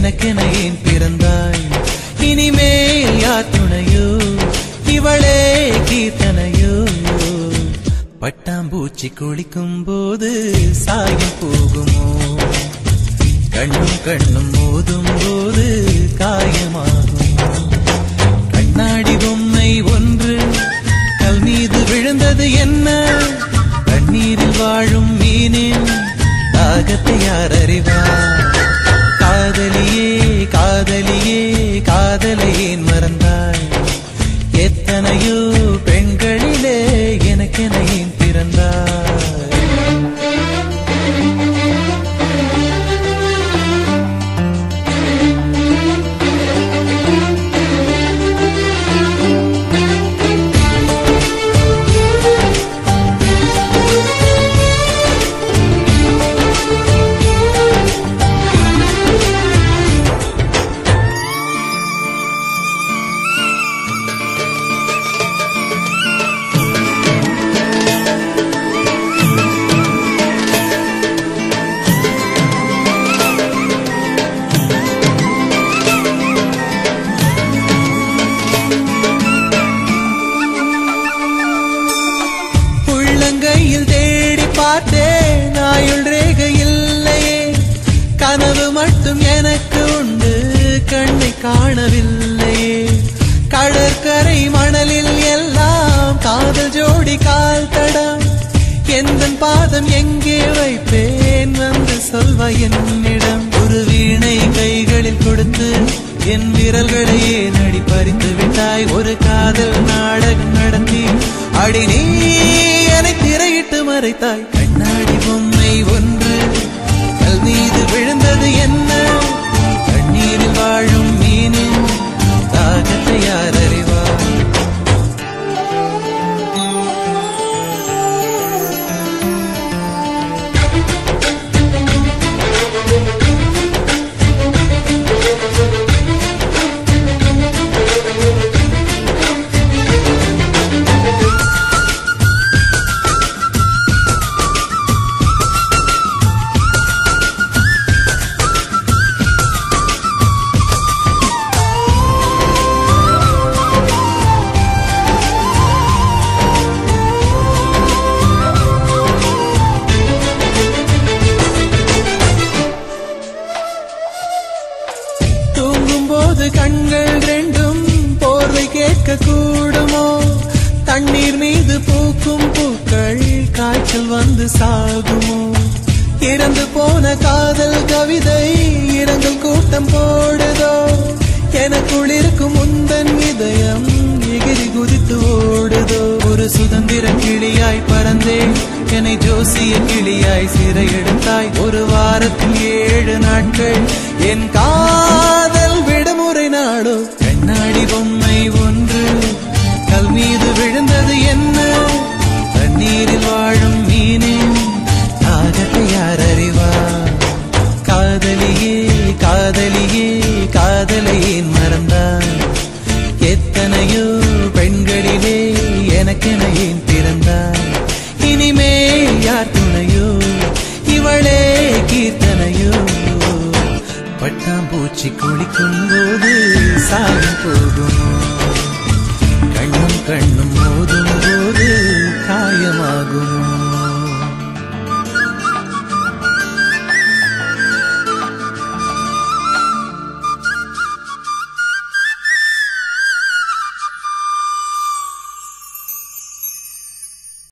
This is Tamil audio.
எனக்கென ஏன் பிறந்தாய் இனிமேல் யார் துணையோ இவளே கீர்த்தனையோ பட்டாம்பூச்சி குளிக்கும் போது சாயம் போகுமோ கண்ணும் கண்ணும் மோதும் போது காயமாகும் கண்ணாடி பொம்மை ஒன்று கல் மீது விழுந்தது என்ன தண்ணீரில் வாழும் மீனின் தாகத்தை யார் அறிவார் காதலியே காதலியே காதலை ஏன் மறந்தாய் எத்தனையோ பெண்களிலே எனக்கென ஏன் பிறந்தாய் கையில் தேடி பார்த்தேன் ஆயுள் ரேகை இல்லையே கனவு மட்டும் எனக்கு உண்டு கண்ணை காணவில்லையே கடற்கரை மணலில் எல்லாம் காதல் ஜோடி கால் தடம் எந்தன் பாதம் எங்கே வைப்பேன் வந்து சொல்வாய் என்னிடம் ஒரு வீணை கைகளில் கொடுத்து என் விரல்களையே நடி பறித்து விட்டாய் ஒரு காதல் நாடகம் நடத்தி அடி நீ என்னை திரையிட்டு மறைத்தாய் கண்ணாடி பொம்மை ஒன்று கல் மீது விழுந்தது என்ன தண்ணீரில் வாழும் மீனின் தாகத்தை யார் அறிவார் கண்கள் ரெண்டும் போர்வை கேட்க கூடுமோ தண்ணீர் மீது பூக்கும் பூக்கள் காய்ச்சல் வந்து சாகுமோ இறந்து போன காதல் கவிதை இரங்கல் கூட்டம் போடுதோ எனக்குள் இருக்கும் முந்தன் இதயம் எகிரி குதித்து ஓடுதோ ஒரு சுதந்திர கிளியாய் பறந்தேன் என்னை ஜோசிய கிளியாய் சிறையெடுத்தாய் ஒரு வாரத்தில் 7 நாட்கள் என் காதல் விடுமுறை நாடோ கண்ணாடி பொம்மை ஒன்று கல் மீது விழுந்தது என்ன தண்ணீரில் வாழும் மீனின் தாகத்தை யார் அறிவார் காதலியே காதலியே காதலை ஏன் மறந்தாய் எத்தனையோ பெண்களிலே எனக்கென ஏன் பிறந்தாய் இனிமேல் யார் துணையோ இவளே கீர்த்தனையோ பட்டாம்பூச்சி குளிக்கும் போது சாயம் போகுமோ கண்ணும் கண்ணும் மோதும் போது காயமாகுமோ